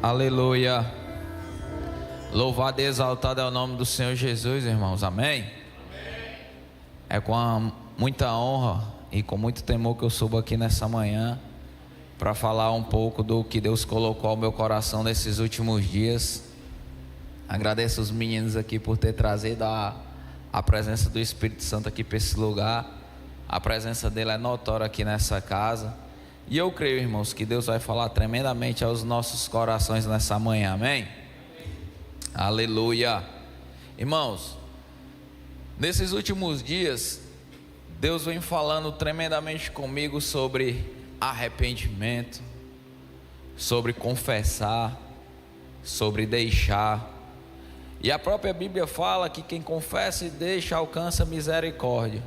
Aleluia. Louvado e exaltado é o nome do Senhor Jesus, irmãos. Amém? É com muita honra e com muito temor que eu subo aqui nessa manhã para falar um pouco do que Deus colocou ao meu coração nesses últimos dias. Agradeço os meninos aqui por ter trazido a presença do Espírito Santo aqui para esse lugar. A presença dele é notória aqui nessa casa. E eu creio, irmãos, que Deus vai falar tremendamente aos nossos corações nessa manhã, amém? Aleluia. Irmãos, nesses últimos dias, Deus vem falando tremendamente comigo sobre arrependimento, sobre confessar, sobre deixar. E a própria Bíblia fala que quem confessa e deixa alcança misericórdia.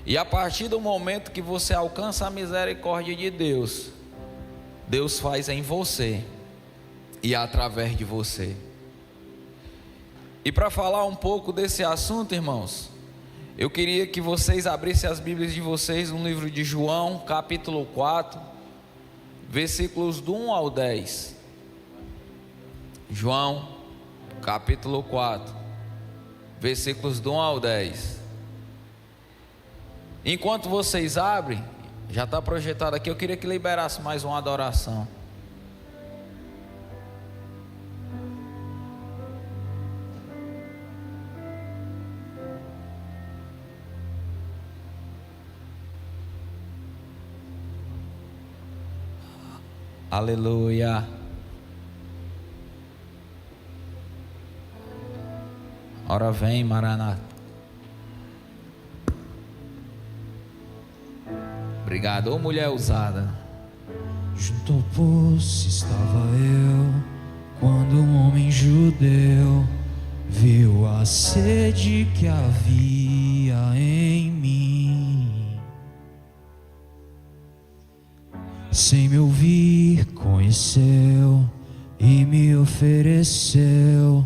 E a partir do momento que você alcança a misericórdia de Deus, Deus faz em você e através de você. E para falar um pouco desse assunto, irmãos, eu queria que vocês abrissem as Bíblias de vocês no livro de João, capítulo 4, versículos do 1 ao 10. João, capítulo 4, versículos do 1 ao 10. Enquanto vocês abrem, já está projetado aqui, eu queria que liberasse mais uma adoração. Aleluia. Ora vem, Maranata. Obrigado, ô mulher usada. Junto ao poço estava eu, quando um homem judeu viu a sede que havia em mim. Sem me ouvir, conheceu e me ofereceu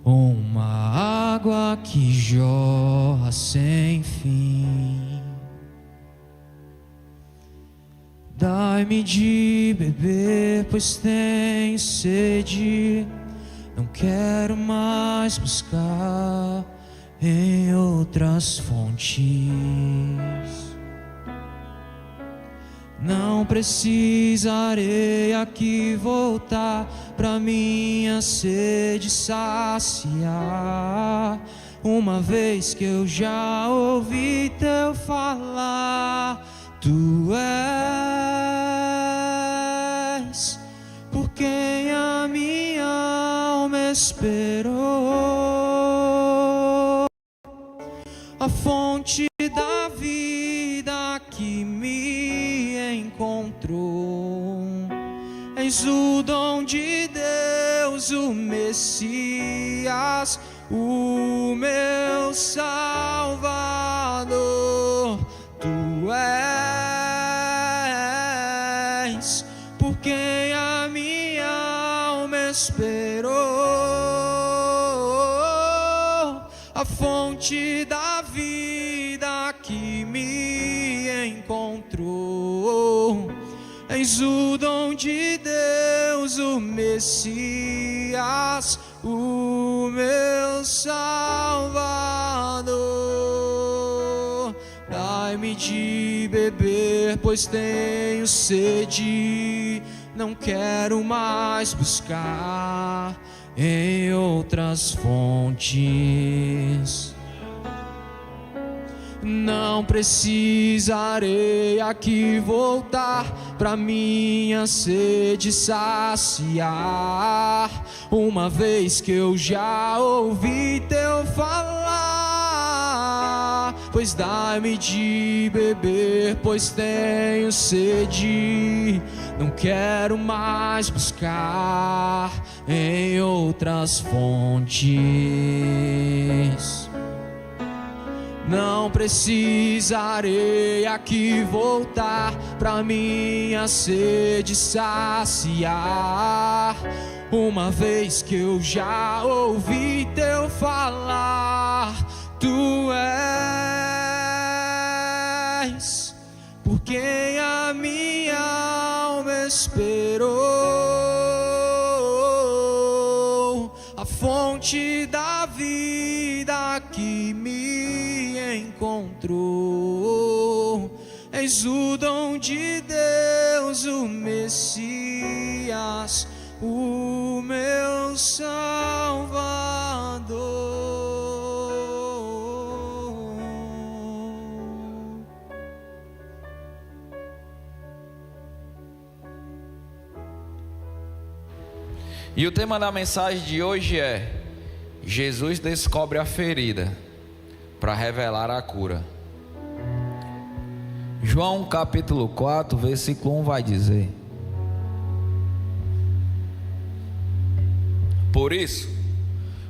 uma água que jorra sem fim. Dai-me de beber, pois tenho sede. Não quero mais buscar em outras fontes. Não precisarei aqui voltar pra minha sede saciar, uma vez que eu já ouvi teu falar. Tu és por quem a minha alma esperou, a fonte da vida que me encontrou. És o dom de Deus, o Messias, o meu Salvador. Tu és por quem a minha alma esperou, a fonte da vida que me encontrou. És o dom de Deus, o Messias, o meu Salvador. Dai-me de beber, pois tenho sede. Não quero mais buscar em outras fontes. Não precisarei aqui voltar pra minha sede saciar, uma vez que eu já ouvi teu falar. Pois dai-me de beber, pois tenho sede. Não quero mais buscar em outras fontes. Não precisarei aqui voltar pra minha sede saciar, uma vez que eu já ouvi teu falar. Tu és por quem a minha alma esperou, fonte da vida que me encontrou. És o dom de Deus, o Messias, o meu Salvador. E o tema da mensagem de hoje é: Jesus descobre a ferida para revelar a cura. João capítulo 4, versículo 1 vai dizer: Por isso,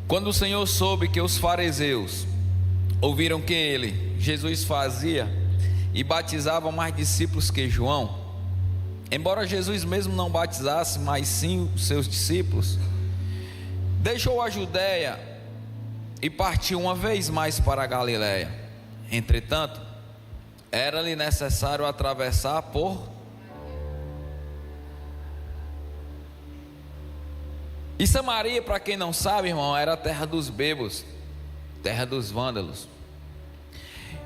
quando o Senhor soube que os fariseus ouviram que ele, Jesus, fazia e batizava mais discípulos que João, embora Jesus mesmo não batizasse, mas sim os seus discípulos, deixou a Judéia e partiu uma vez mais para a Galiléia. Entretanto, era-lhe necessário atravessar por... E Samaria, para quem não sabe, irmão, era a terra dos bêbados, terra dos vândalos.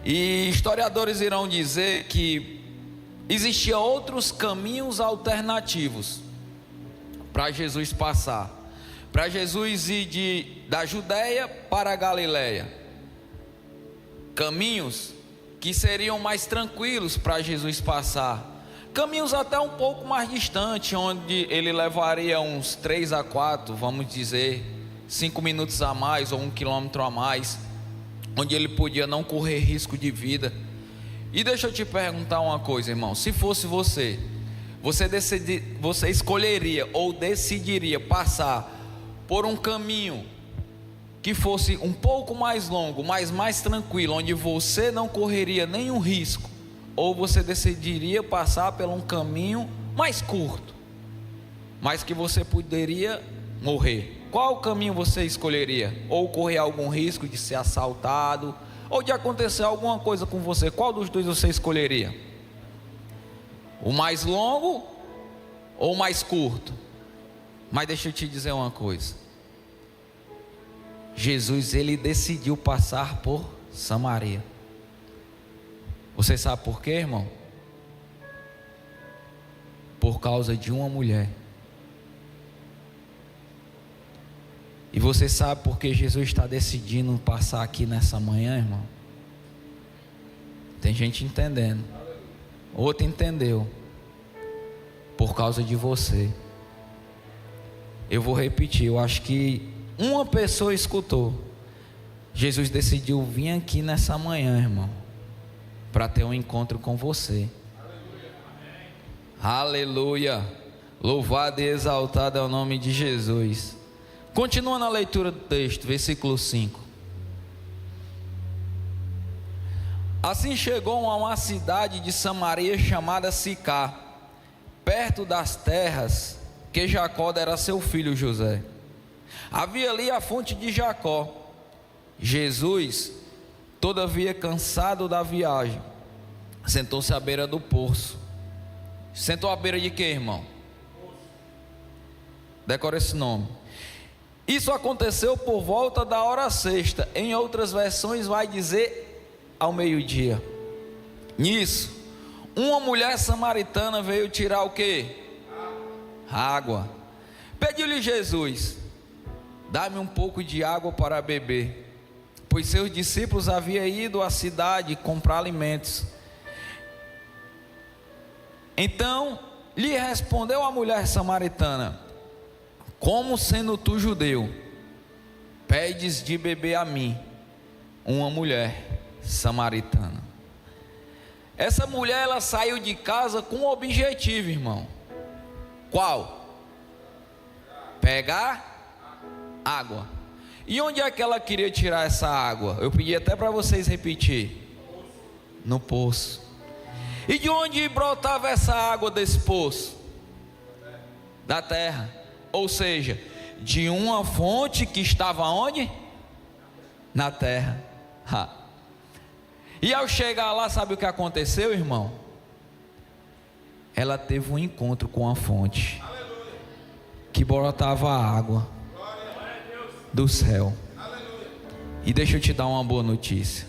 E historiadores irão dizer que existiam outros caminhos alternativos para Jesus passar, para Jesus ir da Judéia para a Galiléia, caminhos que seriam mais tranquilos para Jesus passar, caminhos até um pouco mais distantes, onde ele levaria uns 3 a 4, vamos dizer, 5 minutos a mais ou 1 quilômetro a mais, onde ele podia não correr risco de vida. E deixa eu te perguntar uma coisa, irmão: se fosse você escolheria ou decidiria passar por um caminho que fosse um pouco mais longo, mas mais tranquilo, onde você não correria nenhum risco, ou você decidiria passar por um caminho mais curto, mas que você poderia morrer? Qual caminho você escolheria? Ou correr algum risco de ser assaltado, ou de acontecer alguma coisa com você? Qual dos dois você escolheria? O mais longo ou o mais curto? Mas deixa eu te dizer uma coisa: Jesus, ele decidiu passar por Samaria. Você sabe por quê, irmão? Por causa de uma mulher. E você sabe por que Jesus está decidindo passar aqui nessa manhã, irmão? Tem gente entendendo, outro entendeu. Por causa de você. Eu vou repetir, eu acho que uma pessoa escutou. Jesus decidiu vir aqui nessa manhã, irmão, para ter um encontro com você. Aleluia. Louvado e exaltado é o nome de Jesus. Continua na leitura do texto, versículo 5. Assim chegou a uma cidade de Samaria chamada Sicar, perto das terras que Jacó dera a seu filho José. Havia ali a fonte de Jacó. Jesus, todavia cansado da viagem, sentou-se à beira do poço. Sentou à beira de quê, irmão? Decora esse nome. Isso aconteceu por volta da hora sexta. Em outras versões vai dizer ao meio-dia. Nisso, uma mulher samaritana veio tirar o quê? Água. Pediu-lhe Jesus: dá-me um pouco de água para beber, pois seus discípulos haviam ido à cidade comprar alimentos. Então lhe respondeu a mulher samaritana: como sendo tu judeu, pedes de beber a mim, uma mulher samaritana? Essa mulher, ela saiu de casa com um objetivo, irmão. Qual? Pegar água. E onde é que ela queria tirar essa água? Eu pedi até para vocês repetir. No poço. E de onde brotava essa água desse poço? Da terra. Ou seja, de uma fonte que estava onde? Na terra. E ao chegar lá, sabe o que aconteceu, irmão? Ela teve um encontro com a fonte que brotava água. do céu. E deixa eu te dar uma boa notícia.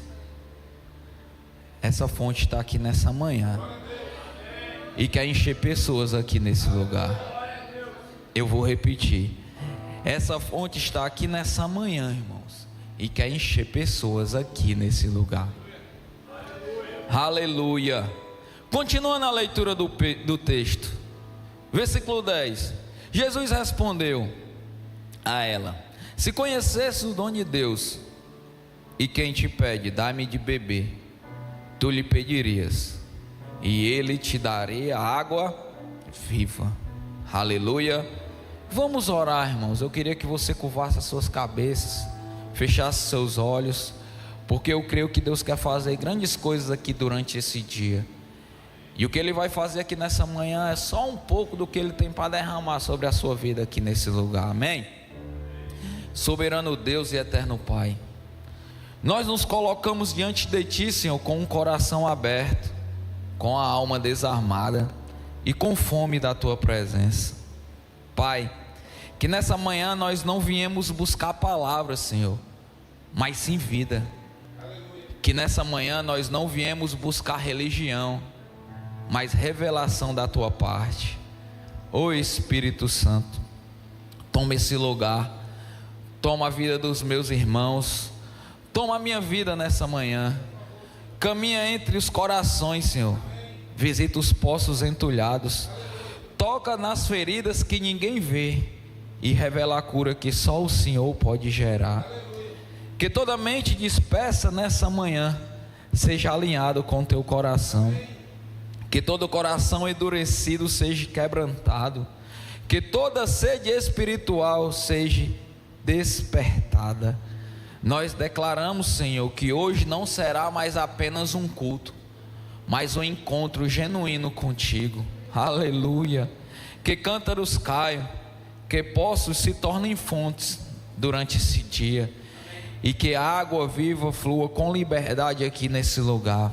Essa fonte está aqui nessa manhã e quer encher pessoas aqui nesse lugar. Eu vou repetir. Essa fonte está aqui nessa manhã, irmãos, e quer encher pessoas aqui nesse lugar. Aleluia. Continuando a leitura do texto, versículo 10. Jesus respondeu a ela: se conhecesse o dom de Deus, e quem te pede, dá-me de beber, tu lhe pedirias, e ele te daria água viva. Aleluia. Vamos orar, irmãos. Eu queria que você curvasse as suas cabeças, fechasse seus olhos, porque eu creio que Deus quer fazer grandes coisas aqui durante esse dia. E o que Ele vai fazer aqui nessa manhã é só um pouco do que Ele tem para derramar sobre a sua vida aqui nesse lugar. Amém? Soberano Deus e eterno Pai, nós nos colocamos diante de Ti, Senhor, com um coração aberto, com a alma desarmada e com fome da Tua presença. Pai, que nessa manhã nós não viemos buscar palavras, Senhor, mas sim vida. Que nessa manhã nós não viemos buscar religião, mas revelação da Tua parte. Ó Espírito Santo, toma esse lugar, toma a vida dos meus irmãos, toma a minha vida nessa manhã, caminha entre os corações, Senhor, visita os poços entulhados, toca nas feridas que ninguém vê e revela a cura que só o Senhor pode gerar. Que toda mente dispersa nessa manhã seja alinhado com teu coração. Que todo coração endurecido seja quebrantado. Que toda sede espiritual seja despertada. Nós declaramos, Senhor, que hoje não será mais apenas um culto, mas um encontro genuíno contigo. Aleluia. Que cântaros caiam, que poços se tornem fontes durante esse dia, e que a água viva flua com liberdade aqui nesse lugar.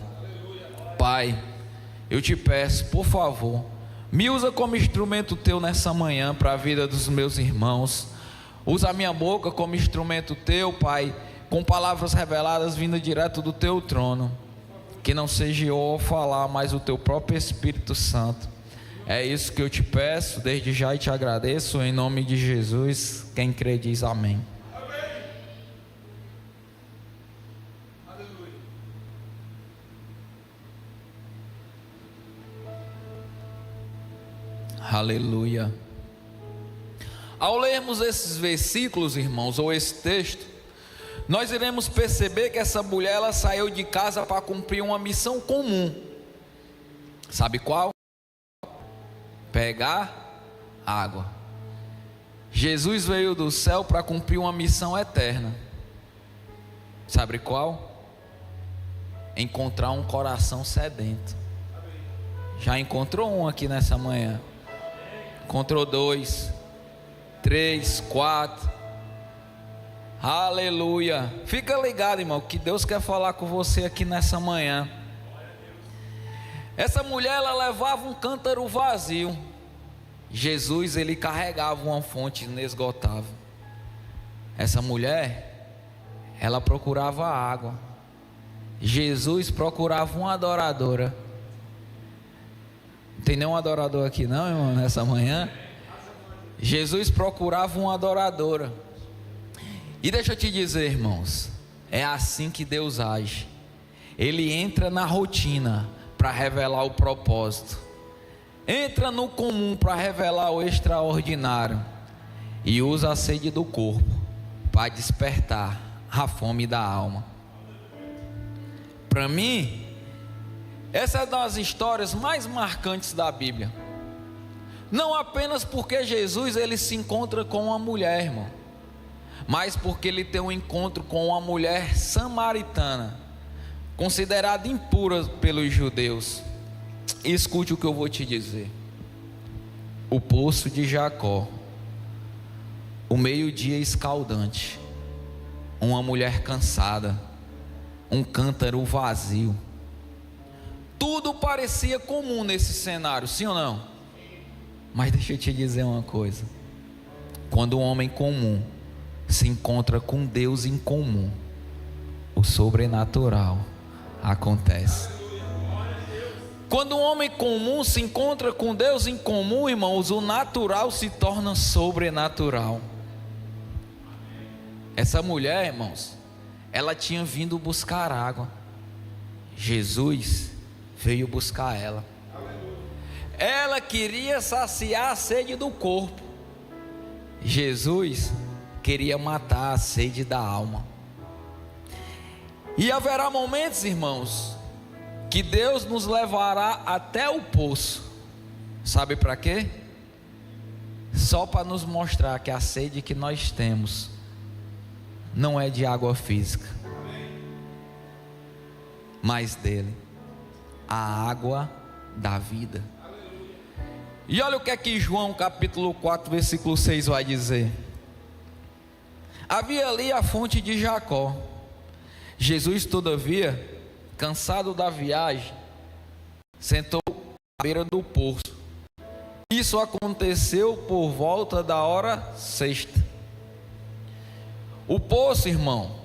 Pai, eu te peço, por favor, me usa como instrumento teu nessa manhã para a vida dos meus irmãos. Usa a minha boca como instrumento teu, Pai, com palavras reveladas vindo direto do teu trono. Que não seja eu a falar, mas o teu próprio Espírito Santo. É isso que eu te peço desde já e te agradeço em nome de Jesus. Quem crê diz amém. Aleluia. Ao lermos esses versículos, irmãos, ou esse texto, nós iremos perceber que essa mulher, ela saiu de casa para cumprir uma missão comum. Sabe qual? Pegar água. Jesus veio do céu para cumprir uma missão eterna. Sabe qual? Encontrar um coração sedento. Já encontrou um aqui nessa manhã? Encontrou 2, 3, 4. Aleluia. Fica ligado, irmão, que Deus quer falar com você aqui nessa manhã. Essa mulher, ela levava um cântaro vazio. Jesus, ele carregava uma fonte inesgotável. Essa mulher, ela procurava água. Jesus procurava uma adoradora. Não tem nenhum adorador aqui não, irmão, nessa manhã? Jesus procurava uma adoradora. E deixa eu te dizer, irmãos, é assim que Deus age. Ele entra na rotina para revelar o propósito, entra no comum para revelar o extraordinário, e usa a sede do corpo para despertar a fome da alma. Para mim, essa é uma das histórias mais marcantes da Bíblia. Não apenas porque Jesus, ele se encontra com uma mulher, irmão, mas porque ele tem um encontro com uma mulher samaritana, considerada impura pelos judeus. Escute o que eu vou te dizer. O poço de Jacó, o meio-dia escaldante, uma mulher cansada, um cântaro vazio. Tudo parecia comum nesse cenário, sim ou não? Mas deixa eu te dizer uma coisa. Quando um homem comum se encontra com Deus em comum, o sobrenatural acontece. Quando um homem comum se encontra com Deus em comum, irmãos, o natural se torna sobrenatural. Essa mulher, irmãos, ela tinha vindo buscar água. Jesus veio buscar ela. Ela queria saciar a sede do corpo. Jesus queria matar a sede da alma. E haverá momentos, irmãos, que Deus nos levará até o poço. Sabe para quê? Só para nos mostrar que a sede que nós temos não é de água física, mas dele, a água da vida. E olha o que é que João capítulo 4 versículo 6 vai dizer. Havia ali a fonte de Jacó. Jesus, todavia, cansado da viagem, sentou à beira do poço. Isso aconteceu por volta da hora sexta. O poço, irmão,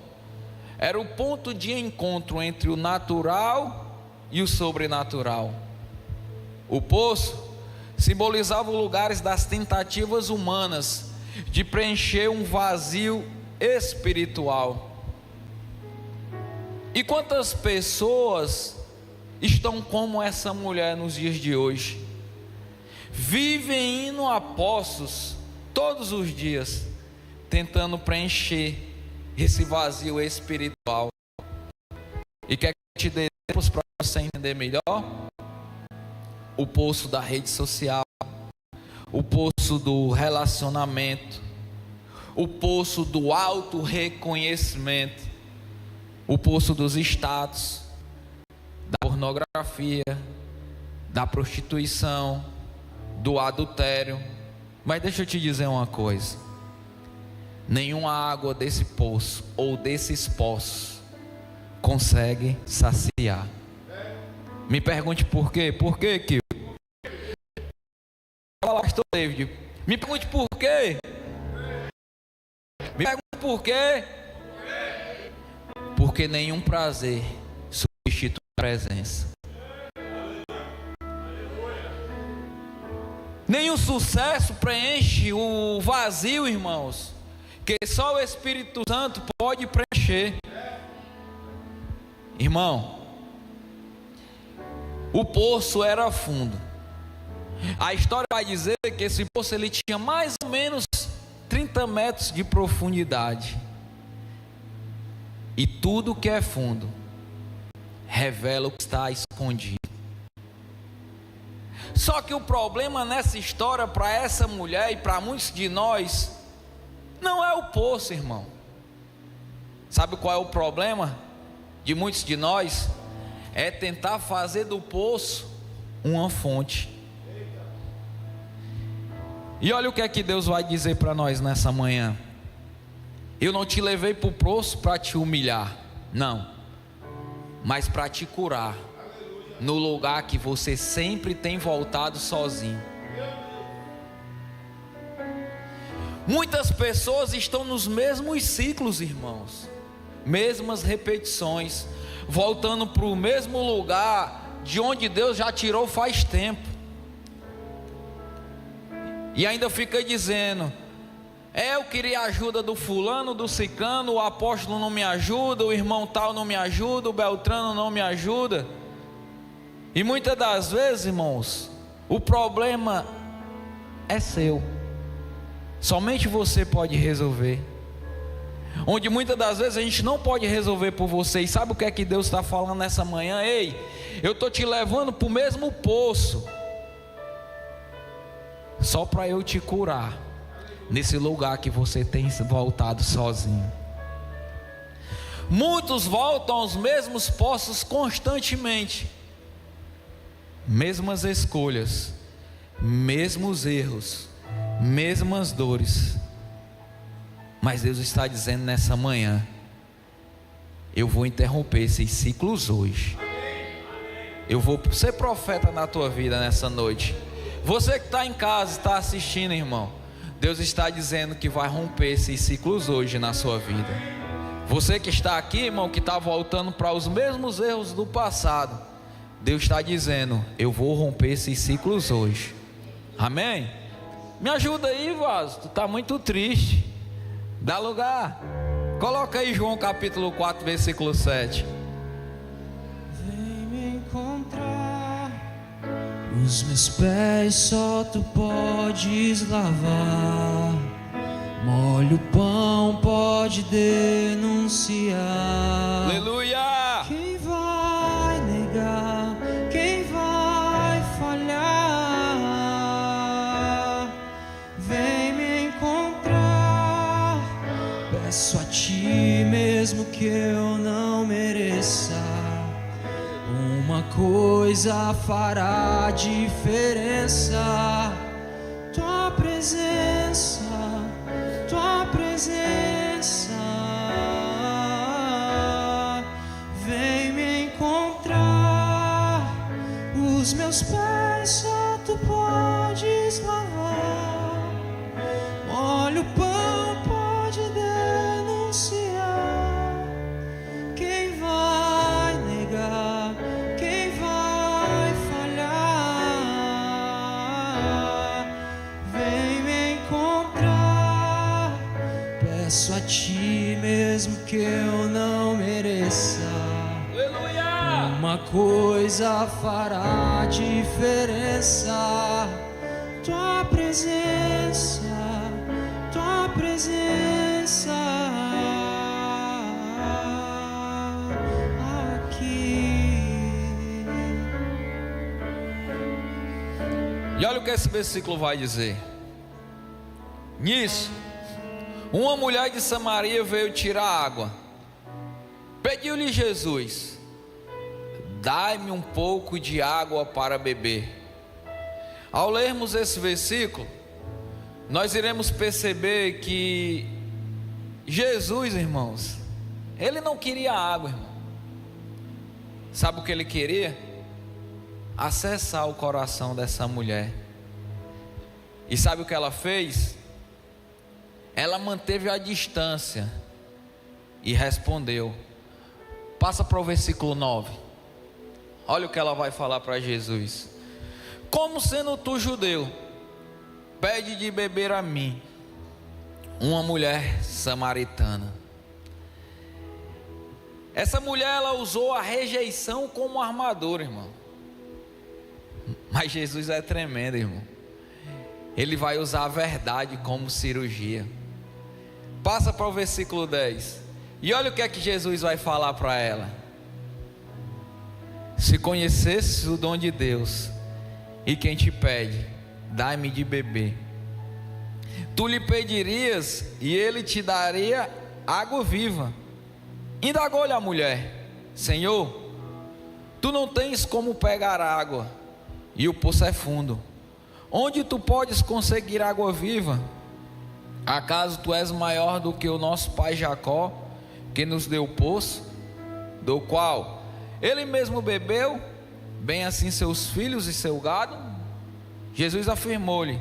era o ponto de encontro entre o natural e o sobrenatural. O poço simbolizava os lugares das tentativas humanas de preencher um vazio espiritual. E quantas pessoas estão como essa mulher nos dias de hoje? Vivem indo a poços todos os dias, tentando preencher esse vazio espiritual. E quer que eu te dê exemplos para você entender melhor? O poço da rede social, o poço do relacionamento, o poço do auto-reconhecimento, o poço dos status, da pornografia, da prostituição, do adultério. Mas deixa eu te dizer uma coisa: nenhuma água desse poço ou desses poços consegue saciar. Me pergunte por quê? Por quê, Kio? Fala, pastor David. Me pergunte por quê? Me pergunte por quê? Porque nenhum prazer substitui a presença. Nenhum sucesso preenche o vazio, irmãos, que só o Espírito Santo pode preencher. Irmão, o poço era fundo. A história vai dizer que esse poço ele tinha mais ou menos 30 metros de profundidade. E tudo que é fundo revela o que está escondido. Só que o problema nessa história para essa mulher e para muitos de nós não é o poço, irmão. Sabe qual é o problema de muitos de nós? É tentar fazer do poço uma fonte. E olha o que é que Deus vai dizer para nós nessa manhã. Eu não te levei para o poço para te humilhar, não, mas para te curar, no lugar que você sempre tem voltado sozinho. Muitas pessoas estão nos mesmos ciclos, irmãos, mesmas repetições, voltando para o mesmo lugar de onde Deus já tirou faz tempo. E ainda fica dizendo: eu queria a ajuda do fulano, do ciclano, o apóstolo não me ajuda, o irmão tal não me ajuda, o beltrano não me ajuda. E muitas das vezes, irmãos, o problema é seu. Somente você pode resolver. Onde muitas das vezes a gente não pode resolver por você. E sabe o que é que Deus está falando nessa manhã? Ei, eu estou te levando para o mesmo poço, só para eu te curar nesse lugar que você tem voltado sozinho. Muitos voltam aos mesmos poços constantemente, mesmas escolhas, mesmos erros, mesmas dores. Mas Deus está dizendo nessa manhã: eu vou interromper esses ciclos hoje. Eu vou ser profeta na tua vida nessa noite. Você que está em casa, está assistindo, irmão, Deus está dizendo que vai romper esses ciclos hoje na sua vida. Você que está aqui, irmão, que está voltando para os mesmos erros do passado, Deus está dizendo: eu vou romper esses ciclos hoje. Amém? Me ajuda aí, vaso, tu está muito triste. Dá lugar. Coloca aí João capítulo 4, versículo 7. Vem me encontrar, os meus pés só tu podes lavar. Molha o pão, pode denunciar. Aleluia! Quem vai negar? Quem vai falhar? Vem me encontrar. Peço a ti mesmo que eu não mereça. Uma coisa fará diferença: tua presença, tua presença. Vem me encontrar, os meus pés só tu podes lavar. Molha o pão, pode denunciar. Quem vai negar? Quem vai falhar? Vem me encontrar. Peço a ti mesmo que eu não mereça. Aleluia! Uma coisa fará diferença: tua presença, tua presença aqui. E olha o que esse versículo vai dizer. Nisso, uma mulher de Samaria veio tirar água. Pediu-lhe Jesus: dai-me um pouco de água para beber. Ao lermos esse versículo, nós iremos perceber que Jesus, irmãos, ele não queria água, irmão. Sabe o que ele queria? Acessar o coração dessa mulher. E sabe o que ela fez? Ela manteve a distância e respondeu. Passa para o versículo 9. Olha o que ela vai falar para Jesus: como sendo tu judeu, pede de beber a mim, uma mulher samaritana. Essa mulher, ela usou a rejeição como armadura, irmão. Mas Jesus é tremendo, irmão. Ele vai usar a verdade como cirurgia. Passa para o versículo 10. E olha o que é que Jesus vai falar para ela: se conhecesses o dom de Deus, e quem te pede, dai-me de beber, tu lhe pedirias e ele te daria água viva. Indagou-lhe a mulher: Senhor, tu não tens como pegar água, e o poço é fundo. Onde tu podes conseguir água viva? Acaso tu és maior do que o nosso pai Jacó, que nos deu o poço, do qual ele mesmo bebeu, bem assim seus filhos e seu gado? Jesus afirmou-lhe: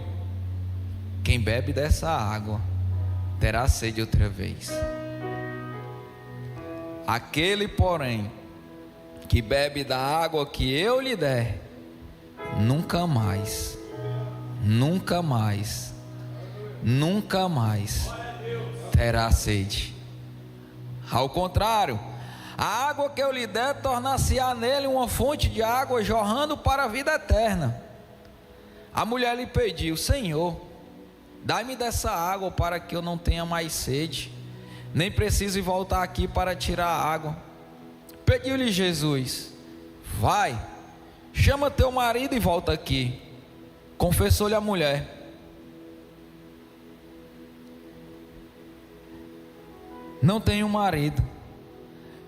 quem bebe dessa água terá sede outra vez. Aquele, porém, que bebe da água que eu lhe der, nunca mais terá sede. Ao contrário, a água que eu lhe der tornar-se-á nele uma fonte de água jorrando para a vida eterna. A mulher lhe pediu: Senhor, dai-me dessa água para que eu não tenha mais sede, nem precise voltar aqui para tirar a água. Pediu-lhe Jesus: vai, chama teu marido e volta aqui. Confessou-lhe a mulher: não tenho marido.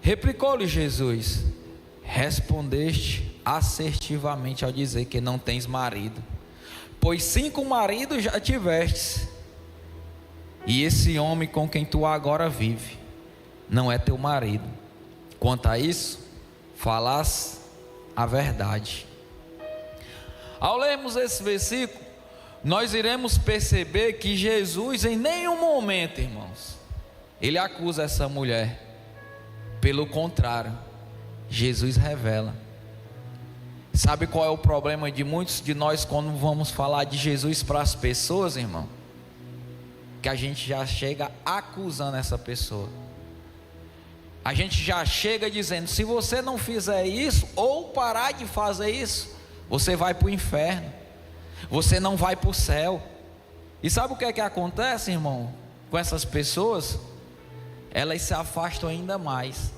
Replicou-lhe Jesus: respondeste assertivamente ao dizer que não tens marido, pois 5 maridos já tivestes, e esse homem com quem tu agora vive não é teu marido. Quanto a isso, falas a verdade. Ao lermos esse versículo, nós iremos perceber que Jesus, em nenhum momento, irmãos, ele acusa essa mulher. Pelo contrário, Jesus revela. Sabe qual é o problema de muitos de nós quando vamos falar de Jesus para as pessoas, irmão? Que a gente já chega acusando essa pessoa. A gente já chega dizendo: se você não fizer isso, ou parar de fazer isso, você vai para o inferno, você não vai para o céu. E sabe o que é que acontece, irmão, com essas pessoas? Elas se afastam ainda mais.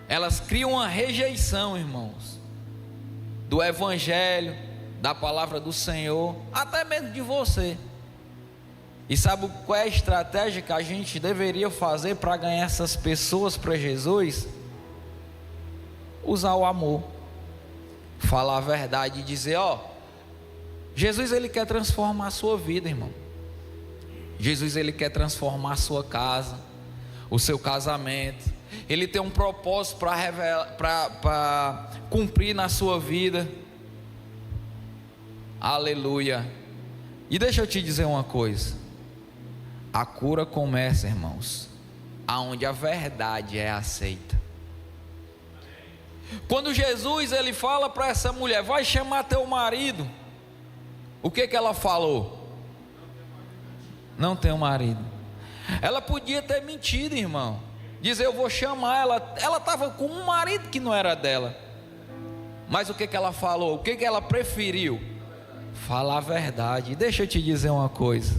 Elas criam uma rejeição, irmãos, do Evangelho, da palavra do Senhor, até mesmo de você. E sabe qual é a estratégia que a gente deveria fazer para ganhar essas pessoas para Jesus? Usar o amor, falar a verdade e dizer: ó, Jesus, ele quer transformar a sua vida, irmão. Jesus, ele quer transformar a sua casa, o seu casamento. Ele tem um propósito para cumprir na sua vida. Aleluia. E deixa eu te dizer uma coisa: a cura começa, irmãos, aonde a verdade é aceita. Quando Jesus ele fala para essa mulher: vai chamar teu marido, o que ela falou? Não tenho marido. Ela podia ter mentido, irmão, dizer: eu vou chamar. Ela estava com um marido que não era dela. Mas o que ela falou? O que ela preferiu? Falar a verdade. E deixa eu te dizer uma coisa: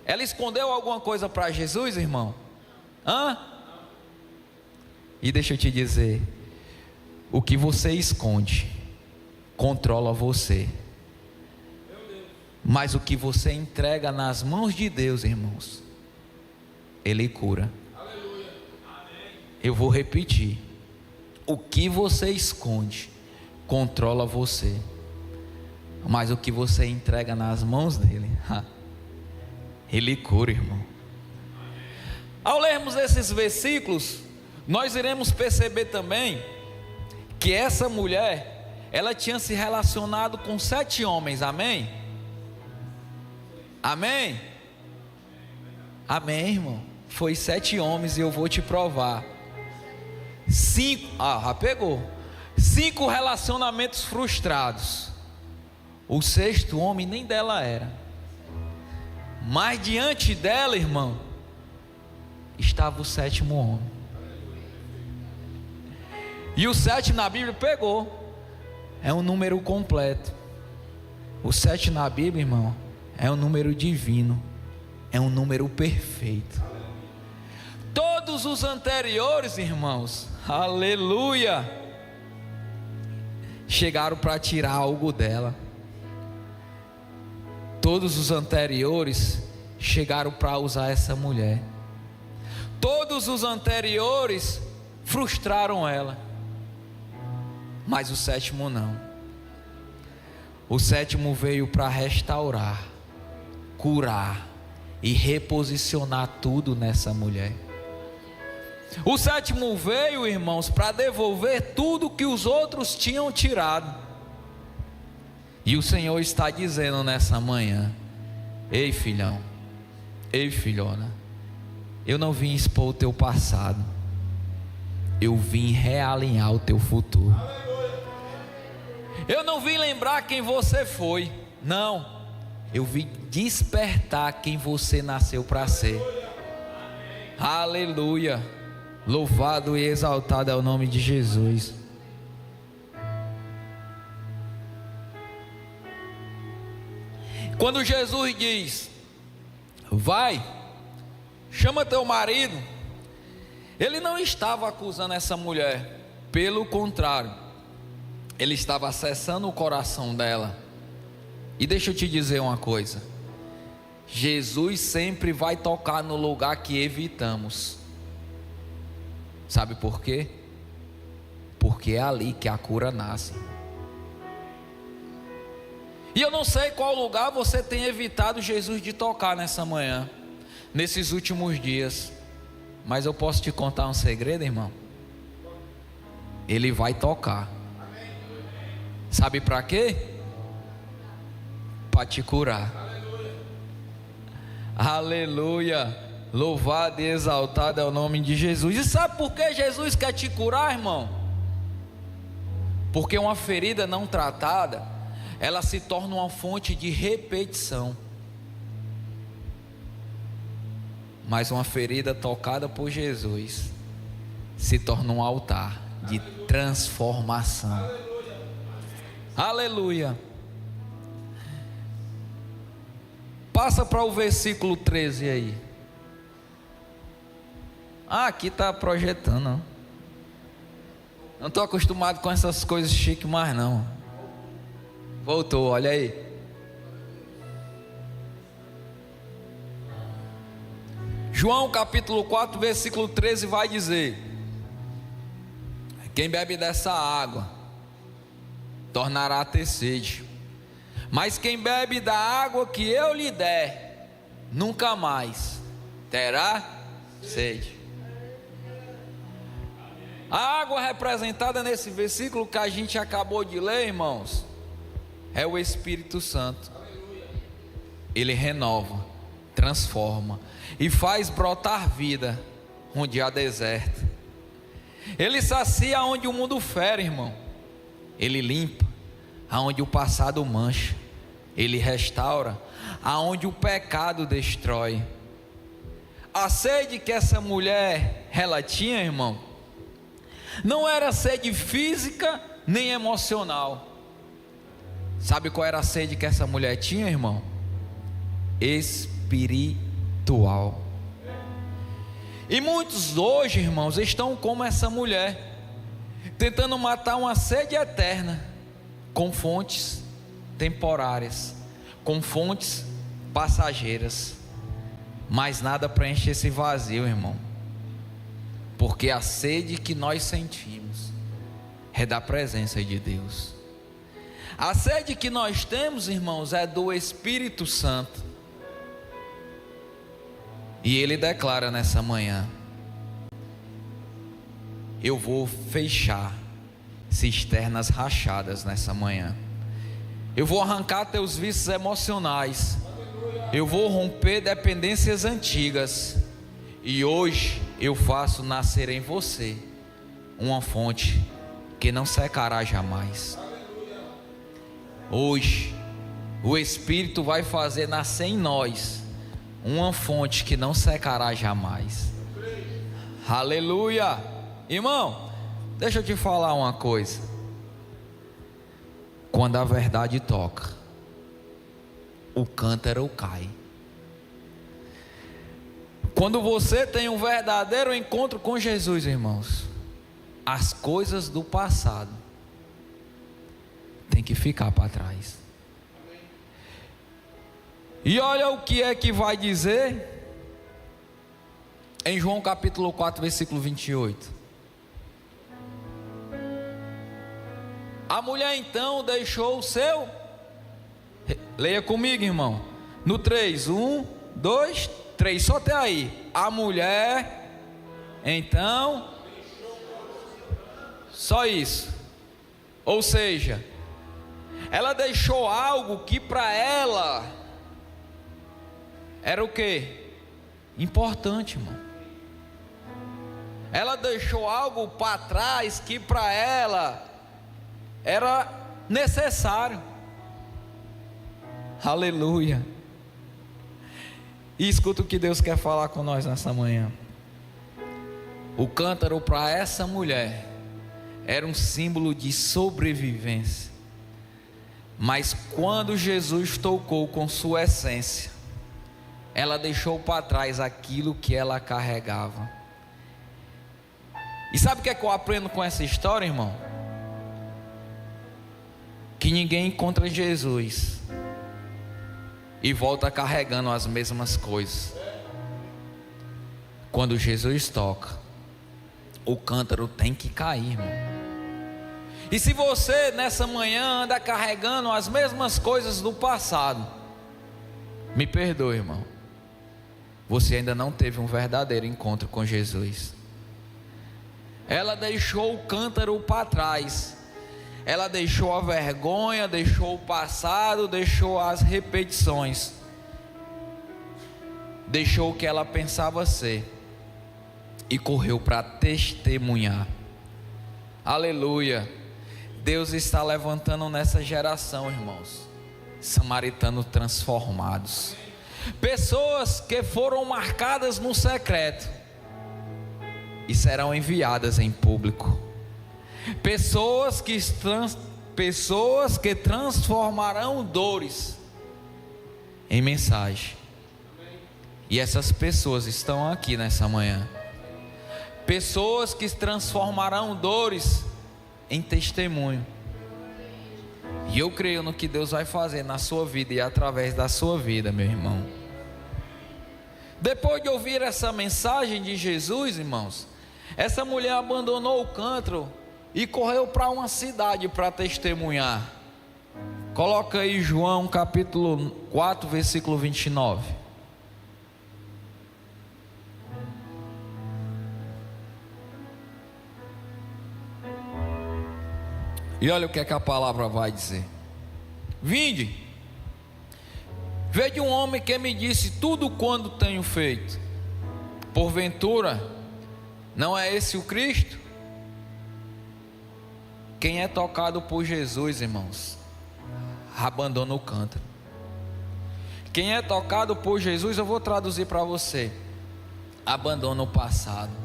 ela escondeu alguma coisa para Jesus, irmão? E deixa eu te dizer: o que você esconde controla você, mas o que você entrega nas mãos de Deus, irmãos, Ele cura. Eu vou repetir: o que você esconde controla você, mas o que você entrega nas mãos dele, Ele cura, irmão. Ao lermos esses versículos, nós iremos perceber também que essa mulher, ela tinha se relacionado com 7 homens, amém? Amém? Amém, irmão. Foi 7 homens e eu vou te provar. 5, já pegou. 5 relacionamentos frustrados. O 6º homem nem dela era. Mas diante dela, irmão, estava o 7º homem. E o 7 na Bíblia pegou. É um número completo. O 7 na Bíblia, irmão, é um número divino. É um número perfeito. Todos os anteriores, irmãos, aleluia, chegaram para tirar algo dela. Todos os anteriores chegaram para usar essa mulher. Todos os anteriores frustraram ela. Mas o 7º não. O 7º veio para restaurar, curar e reposicionar tudo nessa mulher. O 7º veio, irmãos, para devolver tudo que os outros tinham tirado. E o Senhor está dizendo nessa manhã: ei, filhão, ei, filhona, eu não vim expor o teu passado, eu vim realinhar o teu futuro. Eu não vim lembrar quem você foi, não, eu vim despertar quem você nasceu para ser. Aleluia. Louvado e exaltado é o nome de Jesus. Quando Jesus diz: vai, chama teu marido, Ele não estava acusando essa mulher. Pelo contrário, Ele estava acessando o coração dela. E deixa eu te dizer uma coisa: Jesus sempre vai tocar no lugar que evitamos. Sabe por quê? Porque é ali que a cura nasce. E eu não sei qual lugar você tem evitado Jesus de tocar nessa manhã, nesses últimos dias, mas eu posso te contar um segredo, irmão. Ele vai tocar. Sabe para quê? para te curar. Aleluia. Louvado e exaltado é o nome de Jesus. E sabe por que Jesus quer te curar, irmão? Porque uma ferida não tratada, ela se torna uma fonte de repetição. Mas uma ferida tocada por Jesus se torna um altar de transformação. Aleluia. Passa para o versículo 13 aí. Aqui está projetando, não. Não estou acostumado com essas coisas chiques mais não. Voltou, olha aí. João capítulo 4, versículo 13 vai dizer: quem bebe dessa água tornará a ter sede, mas quem bebe da água que eu lhe der, nunca mais terá sede. A água representada nesse versículo que a gente acabou de ler, irmãos, é o Espírito Santo. Ele renova, transforma e faz brotar vida onde há deserto. Ele sacia onde o mundo fere, irmão. Ele limpa aonde o passado mancha. Ele restaura aonde o pecado destrói. A sede que essa mulher ela tinha, irmão, não era sede física nem emocional. Sabe qual era a sede que essa mulher tinha, irmão? Espiritual. E muitos hoje, irmãos, estão como essa mulher, tentando matar uma sede eterna com fontes temporárias, com fontes passageiras, mas nada preenche esse vazio, irmão. Porque a sede que nós sentimos é da presença de Deus. A sede que nós temos, irmãos, é do Espírito Santo. E Ele declara nessa manhã: eu vou fechar cisternas rachadas nessa manhã. Eu vou arrancar teus vícios emocionais. Eu vou romper dependências antigas. E hoje eu faço nascer em você uma fonte que não secará jamais. Hoje o Espírito vai fazer nascer em nós uma fonte que não secará jamais. Aleluia. Irmão, deixa eu te falar uma coisa. Quando a verdade toca, o cântaro cai. Quando você tem um verdadeiro encontro com Jesus, irmãos, as coisas do passado tem que ficar para trás. E olha o que é que vai dizer em João capítulo 4, versículo 28. A mulher então deixou o seu. Leia comigo, irmão. No 3, 1, 2, 3, só até aí. A mulher então, só isso. Ou seja, ela deixou algo que para ela era o que? Importante, irmão. Ela deixou algo para trás que para ela era necessário. Aleluia. E escuta o que Deus quer falar com nós nessa manhã. O cântaro para essa mulher era um símbolo de sobrevivência. Mas quando Jesus tocou com sua essência, ela deixou para trás aquilo que ela carregava. E sabe o que é que eu aprendo com essa história, irmão? Que ninguém encontra Jesus e volta carregando as mesmas coisas. Quando Jesus toca, o cântaro tem que cair, irmão. E se você nessa manhã anda carregando as mesmas coisas do passado, me perdoe, irmão, você ainda não teve um verdadeiro encontro com Jesus. Ela deixou o cântaro para trás. ela deixou a vergonha, deixou o passado, deixou as repetições, deixou o que ela pensava ser e correu para testemunhar. Aleluia. Deus está levantando nessa geração, irmãos, samaritanos transformados, pessoas que foram marcadas no secreto e serão enviadas em público, pessoas que transformarão dores em mensagem. E essas pessoas estão aqui nessa manhã, pessoas que transformarão dores em testemunho. E eu creio no que Deus vai fazer na sua vida e através da sua vida, meu irmão. Depois de ouvir essa mensagem de Jesus, irmãos, essa mulher abandonou o cântaro e correu para uma cidade para testemunhar. Coloca aí João capítulo 4, versículo 29. E olha o que é que a palavra vai dizer: vinde, vede um homem que me disse tudo quanto tenho feito. Porventura, não é esse o Cristo? Quem é tocado por Jesus, irmãos, abandona o cântaro. Quem é tocado por Jesus, eu vou traduzir para você, abandona o passado.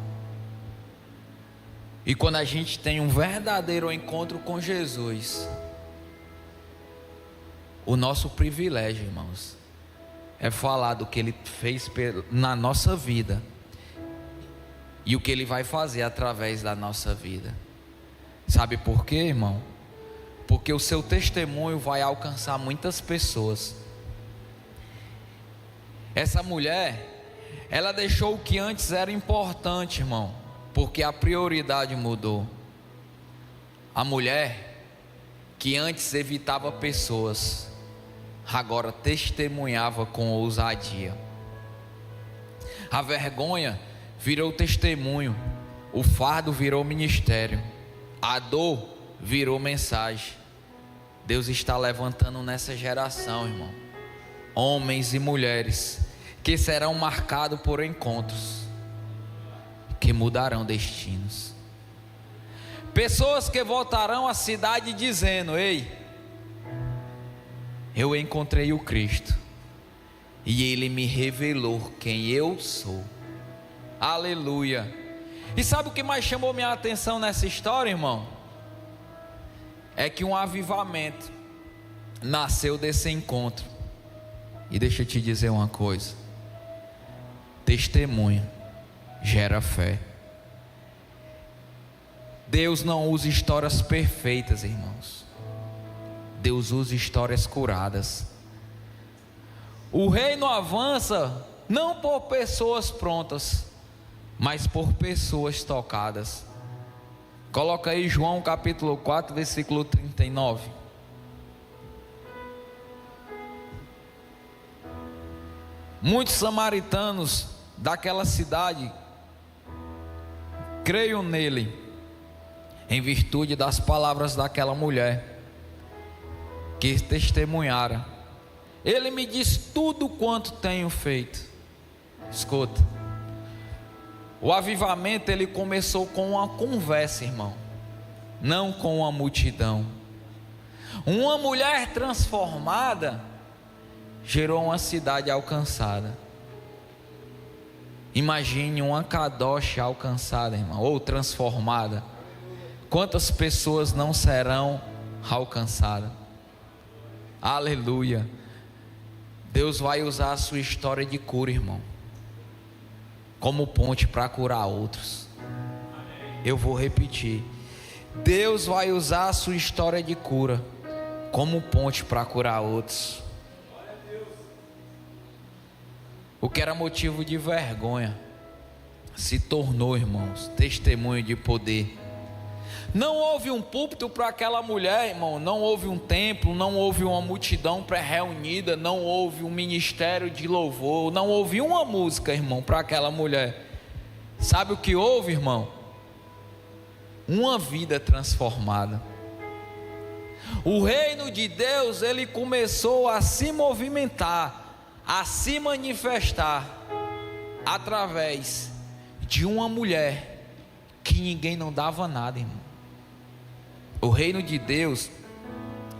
E quando a gente tem um verdadeiro encontro com Jesus, o nosso privilégio, irmãos, é falar do que Ele fez na nossa vida e o que Ele vai fazer através da nossa vida. Sabe por quê, irmão? Porque o seu testemunho vai alcançar muitas pessoas. Essa mulher, ela deixou o que antes era importante, irmão, porque a prioridade mudou. A mulher que antes evitava pessoas, agora testemunhava com ousadia. A vergonha virou testemunho, o fardo virou ministério, a dor virou mensagem. Deus está levantando nessa geração, irmão, homens e mulheres que serão marcados por encontros que mudarão destinos. Pessoas que voltarão à cidade dizendo: ei, eu encontrei o Cristo e Ele me revelou quem eu sou. Aleluia. E sabe o que mais chamou minha atenção nessa história, irmão? É que um avivamento nasceu desse encontro. E deixa eu te dizer uma coisa: testemunho gera fé. Deus não usa histórias perfeitas, irmãos. Deus usa histórias curadas. O reino avança não por pessoas prontas, mas por pessoas tocadas. Coloca aí João capítulo 4, versículo 39. Muitos samaritanos daquela cidade creio nele, em virtude das palavras daquela mulher que testemunhara. Ele me diz tudo quanto tenho feito. Escuta, o avivamento ele começou com uma conversa, irmão, não com uma multidão. Uma mulher transformada gerou uma cidade alcançada. Imagine uma Kadosh alcançada, irmão, ou transformada. Quantas pessoas não serão alcançadas? Aleluia. Deus vai usar a sua história de cura, irmão, como ponte para curar outros. Eu vou repetir: Deus vai usar a sua história de cura como ponte para curar outros. O que era motivo de vergonha se tornou, irmãos, testemunho de poder. Não houve um púlpito para aquela mulher, irmão. Não houve um templo, não houve uma multidão pré-reunida, não houve um ministério de louvor, não houve uma música, irmão, para aquela mulher. Sabe o que houve, irmão? Uma vida transformada. O reino de Deus, ele começou a se movimentar, a se manifestar através de uma mulher que ninguém não dava nada, irmão. O reino de Deus,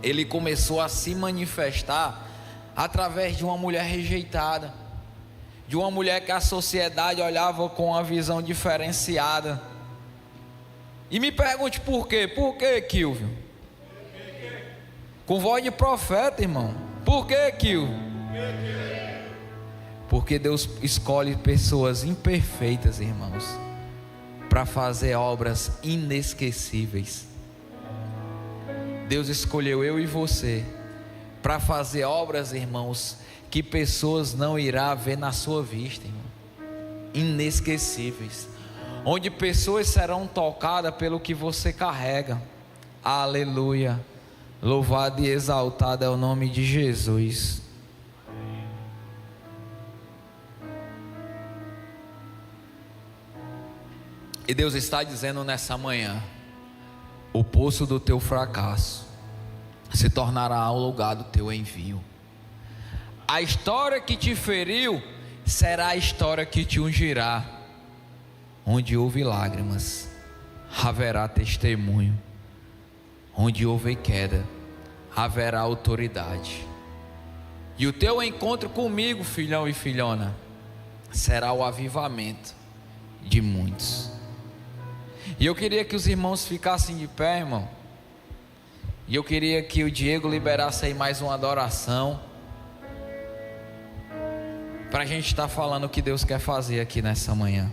ele começou a se manifestar através de uma mulher rejeitada, de uma mulher que a sociedade olhava com uma visão diferenciada. E me pergunte por quê? Por quê, Kilvio? Com voz de profeta, irmão. Por quê, Kilvio? Porque Deus escolhe pessoas imperfeitas, irmãos, para fazer obras inesquecíveis. Deus escolheu eu e você para fazer obras, irmãos, que pessoas não irão ver na sua vista, irmão. Inesquecíveis, onde pessoas serão tocadas pelo que você carrega. Aleluia. Louvado e exaltado é o nome de Jesus. E Deus está dizendo nessa manhã: o poço do teu fracasso se tornará o lugar do teu envio. A história que te feriu será a história que te ungirá. Onde houve lágrimas, haverá testemunho. Onde houve queda, haverá autoridade. E o teu encontro comigo, filhão e filhona, será o avivamento de muitos. E eu queria que os irmãos ficassem de pé, irmão. E eu queria que o Diego liberasse aí mais uma adoração, para a gente estar falando o que Deus quer fazer aqui nessa manhã.